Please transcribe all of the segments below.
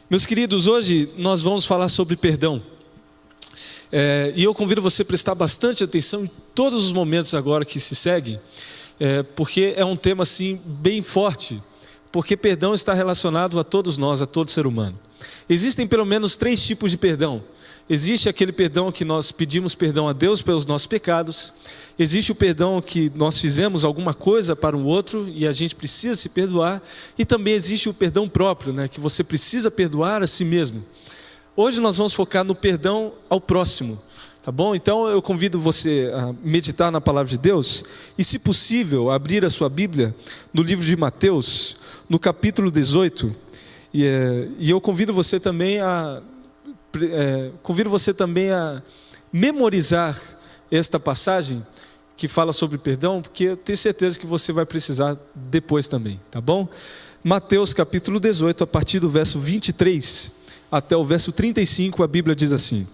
Meus queridos, hoje nós vamos falar sobre perdão. E eu convido você a prestar bastante atenção em todos os momentos agora que se seguem, porque é um tema assim bem forte, porque perdão está relacionado a todos nós, a todo ser humano. Existem pelo menos 3 tipos de perdão. Existe aquele perdão que nós pedimos perdão a Deus pelos nossos pecados. Existe o perdão que nós fizemos alguma coisa para o outro e a gente precisa se perdoar. E também existe o perdão próprio, que você precisa perdoar a si mesmo. Hoje nós vamos focar no perdão ao próximo, tá bom? Então eu convido você a meditar na palavra de Deus e, se possível, abrir a sua Bíblia no livro de Mateus, no capítulo 18. E eu convido você também a memorizar esta passagem que fala sobre perdão, porque eu tenho certeza que você vai precisar depois também, tá bom? Mateus capítulo 18, a partir do verso 23 até o verso 35, a Bíblia diz assim: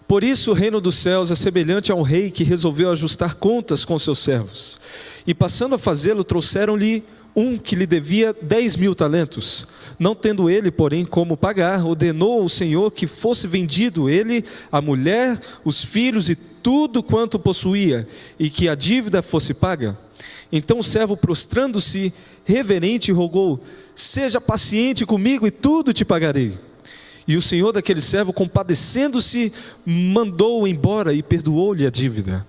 Por isso o reino dos céus é semelhante a um rei que resolveu ajustar contas com seus servos. E passando a fazê-lo, trouxeram-lhe um que lhe devia 10.000 talentos. Não tendo ele, porém, como pagar, ordenou o Senhor que fosse vendido ele, a mulher, os filhos e tudo quanto possuía, e que a dívida fosse paga. Então o servo, prostrando-se reverente, rogou: Seja paciente comigo e tudo te pagarei. E o senhor daquele servo, compadecendo-se, mandou-o embora e perdoou-lhe a dívida.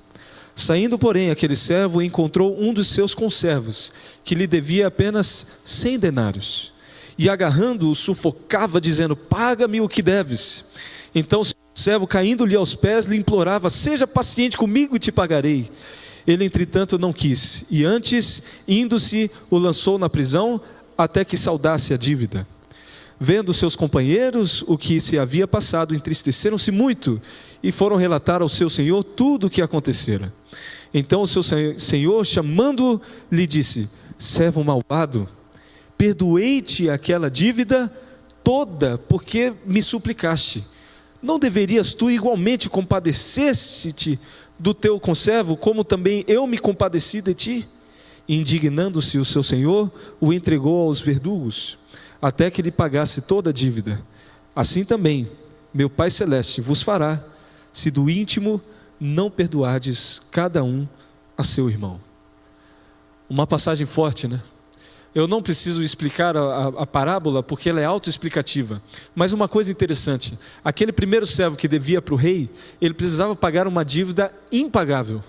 Saindo, porém, aquele servo encontrou um dos seus conservos, que lhe devia apenas 100 denários. E agarrando-o, sufocava, dizendo: Paga-me o que deves. Então o servo, caindo-lhe aos pés, lhe implorava: Seja paciente comigo e te pagarei. Ele, entretanto, não quis, e antes, indo-se, o lançou na prisão, até que saldasse a dívida. Vendo seus companheiros o que se havia passado, entristeceram-se muito, e foram relatar ao seu senhor tudo o que acontecera. Então o seu senhor, chamando-o, lhe disse: Servo malvado, perdoei-te aquela dívida toda, porque me suplicaste. Não deverias tu igualmente compadecer-te do teu conservo, como também eu me compadeci de ti? Indignando-se o seu senhor, o entregou aos verdugos, até que lhe pagasse toda a dívida. Assim também meu Pai Celeste vos fará, se do íntimo não perdoardes cada um a seu irmão. Uma passagem forte, né? Eu não preciso explicar a parábola, porque ela é autoexplicativa. Mas uma coisa interessante: aquele primeiro servo que devia para o rei, ele precisava pagar uma dívida impagável.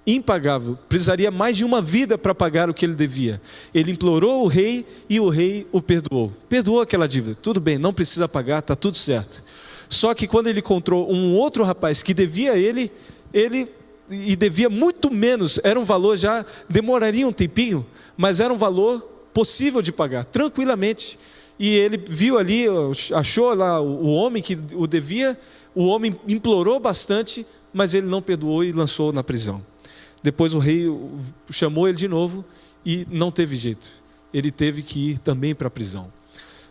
Impagável, precisaria mais de uma vida para pagar o que ele devia. Ele implorou o rei e o rei o perdoou aquela dívida. Tudo bem, não precisa pagar, está tudo certo. Só que quando ele encontrou um outro rapaz que devia a ele e devia muito menos, era um valor, já demoraria um tempinho, mas era um valor possível de pagar, tranquilamente. E ele viu ali, achou lá o homem que o devia, o homem implorou bastante, mas ele não perdoou e lançou na prisão. Depois o rei chamou ele de novo e não teve jeito. Ele teve que ir também para a prisão.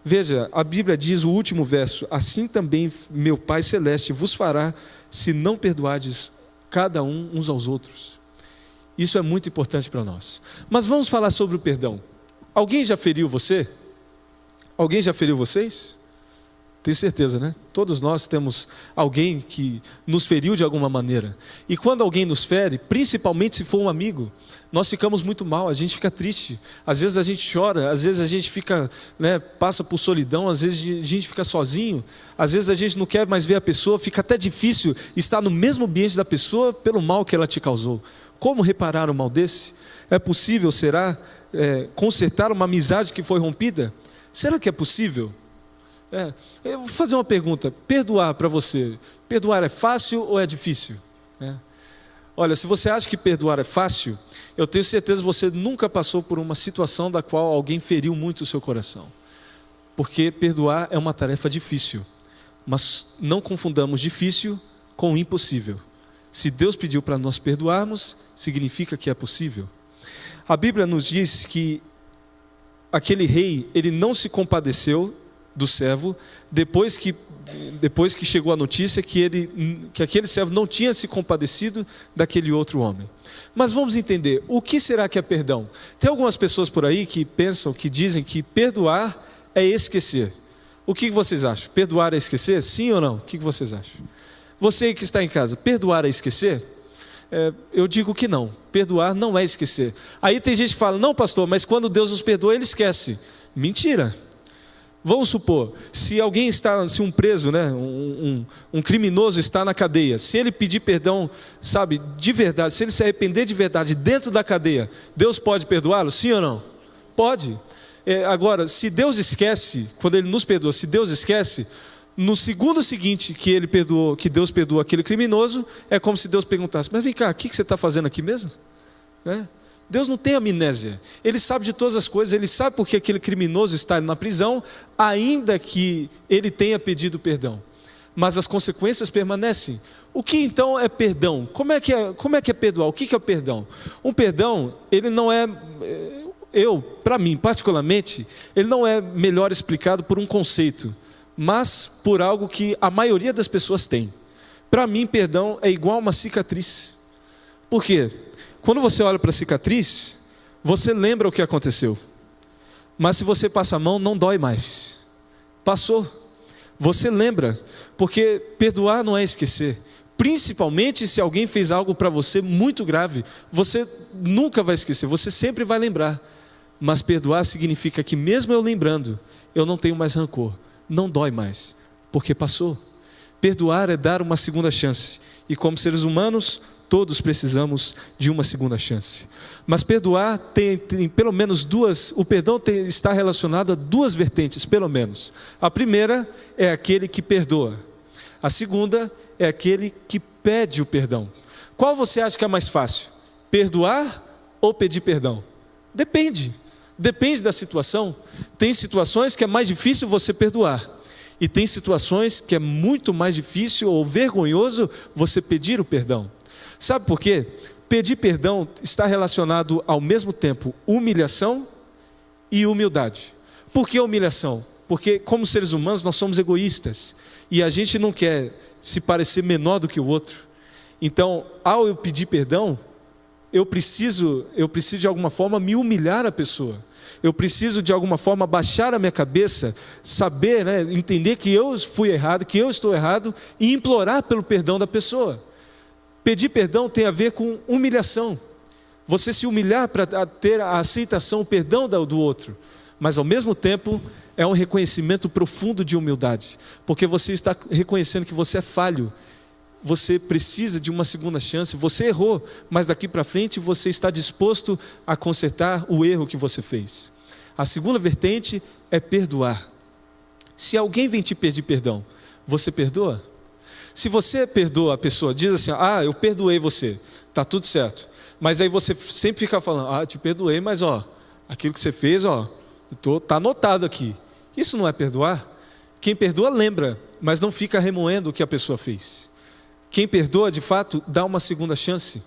Veja, a Bíblia diz, o último verso: Assim também meu Pai Celeste vos fará, se não perdoardes cada um uns aos outros. Isso é muito importante para nós. Mas vamos falar sobre o perdão. Alguém já feriu você? Alguém já feriu vocês? Tenho certeza, né? Todos nós temos alguém que nos feriu de alguma maneira. E quando alguém nos fere, principalmente se for um amigo, nós ficamos muito mal, a gente fica triste. Às vezes a gente chora, às vezes a gente fica, passa por solidão, às vezes a gente fica sozinho, às vezes a gente não quer mais ver a pessoa, fica até difícil estar no mesmo ambiente da pessoa pelo mal que ela te causou. Como reparar um mal desse? É possível, será, consertar uma amizade que foi rompida? Será que é possível? Eu vou fazer uma pergunta: perdoar para você, perdoar é fácil ou é difícil? Olha, se você acha que perdoar é fácil, eu tenho certeza que você nunca passou por uma situação da qual alguém feriu muito o seu coração. Porque perdoar é uma tarefa difícil, mas não confundamos difícil com impossível. Se Deus pediu para nós perdoarmos, significa que é possível. A Bíblia nos diz que aquele rei, ele não se compadeceu do servo, depois que chegou a notícia que aquele servo não tinha se compadecido daquele outro homem. Mas vamos entender, o que será que é perdão? Tem algumas pessoas por aí que pensam, que dizem que perdoar é esquecer. O que vocês acham? Perdoar é esquecer? Sim ou não? O que vocês acham? Você que está em casa, perdoar é esquecer? Eu digo que não. Perdoar não é esquecer. Aí tem gente que fala, não pastor, mas quando Deus nos perdoa, Ele esquece. Mentira. Vamos supor, se alguém está, se um preso, né, um criminoso está na cadeia, se ele pedir perdão, sabe, de verdade, se ele se arrepender de verdade dentro da cadeia, Deus pode perdoá-lo? Sim ou não? Pode. Agora, se Deus esquece, quando Ele nos perdoa, se Deus esquece, no segundo seguinte que Ele perdoou, que Deus perdoou aquele criminoso, é como se Deus perguntasse, mas vem cá, o que você está fazendo aqui mesmo? Né? Deus não tem amnésia, Ele sabe de todas as coisas, Ele sabe porque aquele criminoso está na prisão, ainda que ele tenha pedido perdão, mas as consequências permanecem. O que então é perdão? Como é que é perdoar? O que é o perdão? Um perdão, ele não é, para mim particularmente, ele não é melhor explicado por um conceito, mas por algo que a maioria das pessoas tem. Para mim, perdão é igual a uma cicatriz. Por quê? Quando você olha para a cicatriz, você lembra o que aconteceu. Mas se você passa a mão, não dói mais. Passou. Você lembra. Porque perdoar não é esquecer. Principalmente se alguém fez algo para você muito grave. Você nunca vai esquecer, você sempre vai lembrar. Mas perdoar significa que mesmo eu lembrando, eu não tenho mais rancor. Não dói mais, porque passou. Perdoar é dar uma segunda chance. E como seres humanos, todos precisamos de uma segunda chance. Mas perdoar tem pelo menos duas, o perdão está relacionado a duas vertentes, pelo menos. A primeira é aquele que perdoa. A segunda é aquele que pede o perdão. Qual você acha que é mais fácil? Perdoar ou pedir perdão? Depende da situação. Tem situações que é mais difícil você perdoar. E tem situações que é muito mais difícil ou vergonhoso você pedir o perdão. Sabe por quê? Pedir perdão está relacionado ao mesmo tempo humilhação e humildade. Por que humilhação? Porque como seres humanos nós somos egoístas e a gente não quer se parecer menor do que o outro. Então, ao eu pedir perdão, eu preciso de alguma forma me humilhar a pessoa. Eu preciso de alguma forma baixar a minha cabeça, saber, né, entender que eu fui errado, que eu estou errado e implorar pelo perdão da pessoa. Pedir perdão tem a ver com humilhação. Você se humilhar para ter a aceitação, o perdão do outro. Mas ao mesmo tempo é um reconhecimento profundo de humildade. Porque você está reconhecendo que você é falho. Você precisa de uma segunda chance. Você errou, mas daqui para frente você está disposto a consertar o erro que você fez. A segunda vertente é perdoar. Se alguém vem te pedir perdão, você perdoa? Se você perdoa a pessoa, diz assim, eu perdoei você, está tudo certo. Mas aí você sempre fica falando, te perdoei, mas aquilo que você fez, está anotado aqui. Isso não é perdoar? Quem perdoa lembra, mas não fica remoendo o que a pessoa fez. Quem perdoa, de fato, dá uma segunda chance.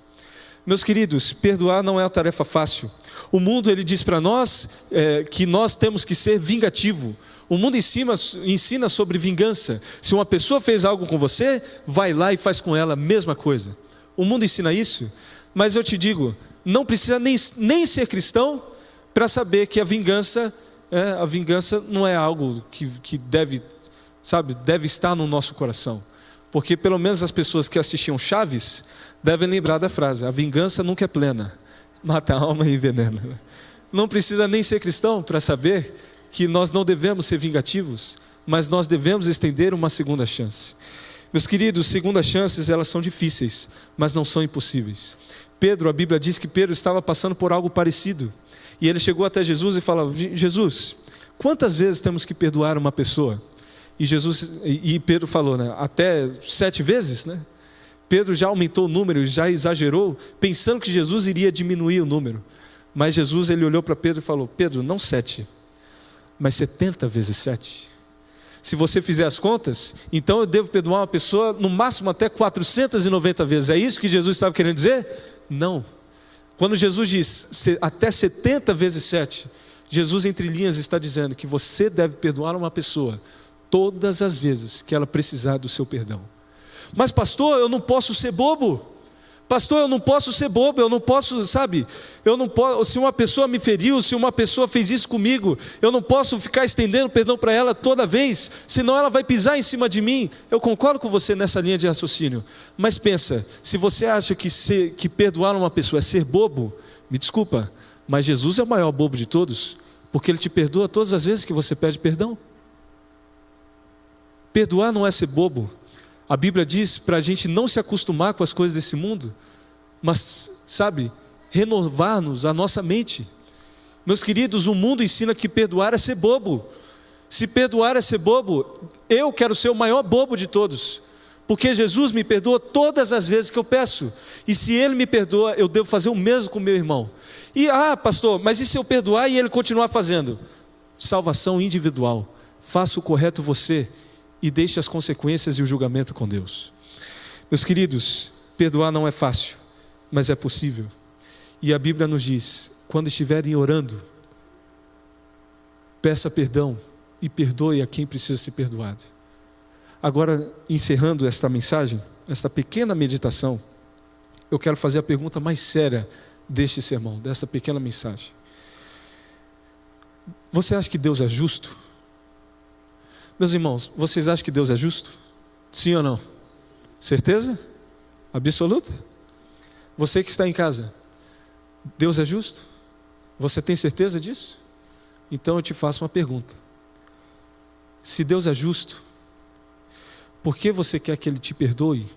Meus queridos, perdoar não é uma tarefa fácil. O mundo, ele diz para nós que nós temos que ser vingativo. O mundo ensina sobre vingança. Se uma pessoa fez algo com você, vai lá e faz com ela a mesma coisa. O mundo ensina isso, mas eu te digo, não precisa nem ser cristão para saber que a vingança não é algo que deve estar no nosso coração. Porque pelo menos as pessoas que assistiam Chaves devem lembrar da frase, a vingança nunca é plena, mata a alma e envenena. Não precisa nem ser cristão para saber que nós não devemos ser vingativos, mas nós devemos estender uma segunda chance. Meus queridos, segundas chances, elas são difíceis, mas não são impossíveis. A Bíblia diz que Pedro estava passando por algo parecido, e ele chegou até Jesus e falou, Jesus, quantas vezes temos que perdoar uma pessoa? E Pedro falou, né, até 7 vezes, né? Pedro já aumentou o número, já exagerou, pensando que Jesus iria diminuir o número. Mas Jesus, ele olhou para Pedro e falou, Pedro, não 7, mas 70 vezes 7. Se você fizer as contas, então eu devo perdoar uma pessoa no máximo até 490 vezes. É isso que Jesus estava querendo dizer? Não. Quando Jesus diz até 70 vezes 7, Jesus entre linhas está dizendo que você deve perdoar uma pessoa todas as vezes que ela precisar do seu perdão. Mas pastor, eu não posso ser bobo. Pastor, eu não posso ser bobo, eu não posso, eu não posso, se uma pessoa me feriu, se uma pessoa fez isso comigo, eu não posso ficar estendendo perdão para ela toda vez, senão ela vai pisar em cima de mim. Eu concordo com você nessa linha de raciocínio, mas pensa, se você acha que perdoar uma pessoa é ser bobo, me desculpa, mas Jesus é o maior bobo de todos, porque Ele te perdoa todas as vezes que você pede perdão. Perdoar não é ser bobo. A Bíblia diz para a gente não se acostumar com as coisas desse mundo, mas, renovar-nos a nossa mente. Meus queridos, o mundo ensina que perdoar é ser bobo. Se perdoar é ser bobo, eu quero ser o maior bobo de todos, porque Jesus me perdoa todas as vezes que eu peço, e se Ele me perdoa, eu devo fazer o mesmo com meu irmão. E, pastor, mas e se eu perdoar e ele continuar fazendo? Salvação individual. Faça o correto você, e deixe as consequências e o julgamento com Deus. Meus queridos, perdoar não é fácil, mas é possível. E a Bíblia nos diz, quando estiverem orando, peça perdão e perdoe a quem precisa ser perdoado. Agora, encerrando esta mensagem, esta pequena meditação, eu quero fazer a pergunta mais séria deste sermão, dessa pequena mensagem. Você acha que Deus é justo? Meus irmãos, vocês acham que Deus é justo? Sim ou não? Certeza? Absoluta? Você que está em casa, Deus é justo? Você tem certeza disso? Então eu te faço uma pergunta. Se Deus é justo, por que você quer que Ele te perdoe,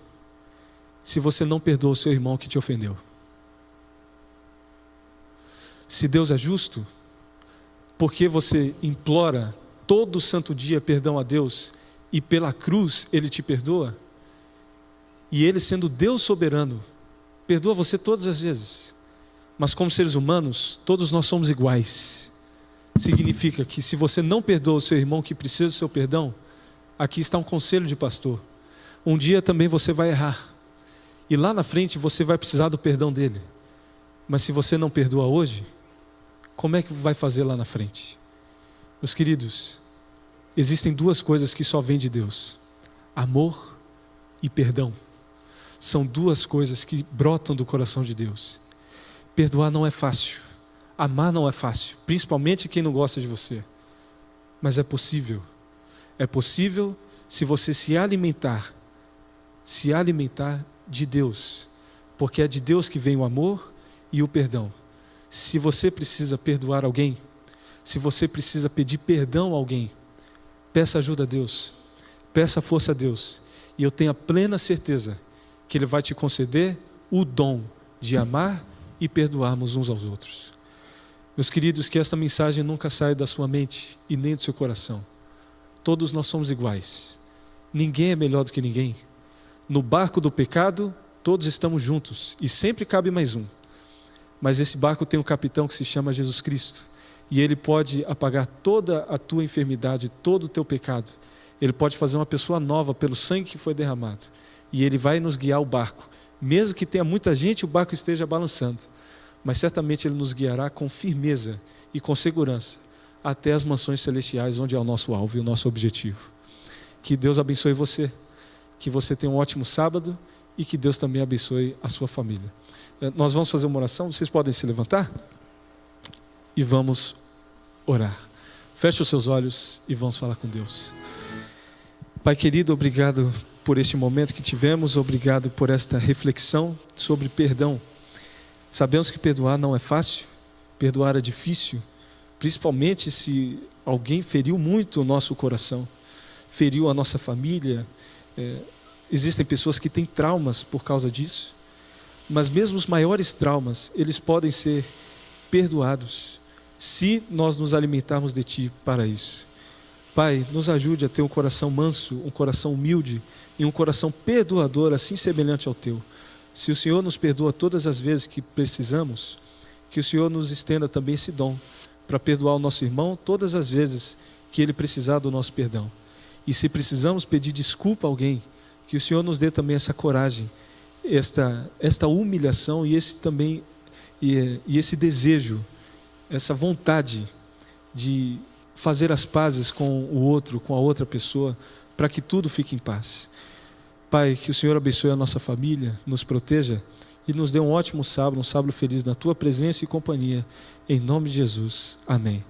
se você não perdoa o seu irmão que te ofendeu? Se Deus é justo, por que você implora todo santo dia perdão a Deus, e pela cruz Ele te perdoa? E Ele, sendo Deus soberano, perdoa você todas as vezes. Mas como seres humanos, todos nós somos iguais. Significa que se você não perdoa o seu irmão que precisa do seu perdão, aqui está um conselho de pastor. Um dia também você vai errar, e lá na frente você vai precisar do perdão dele. Mas se você não perdoa hoje, como é que vai fazer lá na frente? Meus queridos, existem duas coisas que só vêm de Deus: amor e perdão. São duas coisas que brotam do coração de Deus. Perdoar não é fácil, amar não é fácil, principalmente quem não gosta de você. Mas é possível. É possível se você se alimentar de Deus, porque é de Deus que vem o amor e o perdão. Se você precisa perdoar alguém, se você precisa pedir perdão a alguém, peça ajuda a Deus, peça força a Deus, e eu tenho a plena certeza que Ele vai te conceder o dom de amar e perdoarmos uns aos outros. Meus queridos, que esta mensagem nunca saia da sua mente e nem do seu coração. Todos nós somos iguais, ninguém é melhor do que ninguém. No barco do pecado, todos estamos juntos, e sempre cabe mais um. Mas esse barco tem um capitão que se chama Jesus Cristo, e Ele pode apagar toda a tua enfermidade, todo o teu pecado. Ele pode fazer uma pessoa nova pelo sangue que foi derramado, e Ele vai nos guiar o barco. Mesmo que tenha muita gente, o barco esteja balançando, mas certamente Ele nos guiará com firmeza e com segurança até as mansões celestiais, onde é o nosso alvo e o nosso objetivo. Que Deus abençoe você, que você tenha um ótimo sábado, e que Deus também abençoe a sua família. Nós vamos fazer uma oração, vocês podem se levantar e vamos orar. Feche os seus olhos e vamos falar com Deus. Pai querido, obrigado por este momento que tivemos, obrigado por esta reflexão sobre perdão. Sabemos que perdoar não é fácil, perdoar é difícil, principalmente se alguém feriu muito o nosso coração, feriu a nossa família. Existem pessoas que têm traumas por causa disso, mas mesmo os maiores traumas, eles podem ser perdoados, se nós nos alimentarmos de Ti para isso. Pai, nos ajude a ter um coração manso, um coração humilde e um coração perdoador, assim semelhante ao Teu. Se o Senhor nos perdoa todas as vezes que precisamos, que o Senhor nos estenda também esse dom para perdoar o nosso irmão todas as vezes que ele precisar do nosso perdão. E se precisamos pedir desculpa a alguém, que o Senhor nos dê também essa coragem, esta humilhação e esse desejo, essa vontade de fazer as pazes com o outro, com a outra pessoa, para que tudo fique em paz. Pai, que o Senhor abençoe a nossa família, nos proteja e nos dê um ótimo sábado, um sábado feliz na tua presença e companhia. Em nome de Jesus. Amém.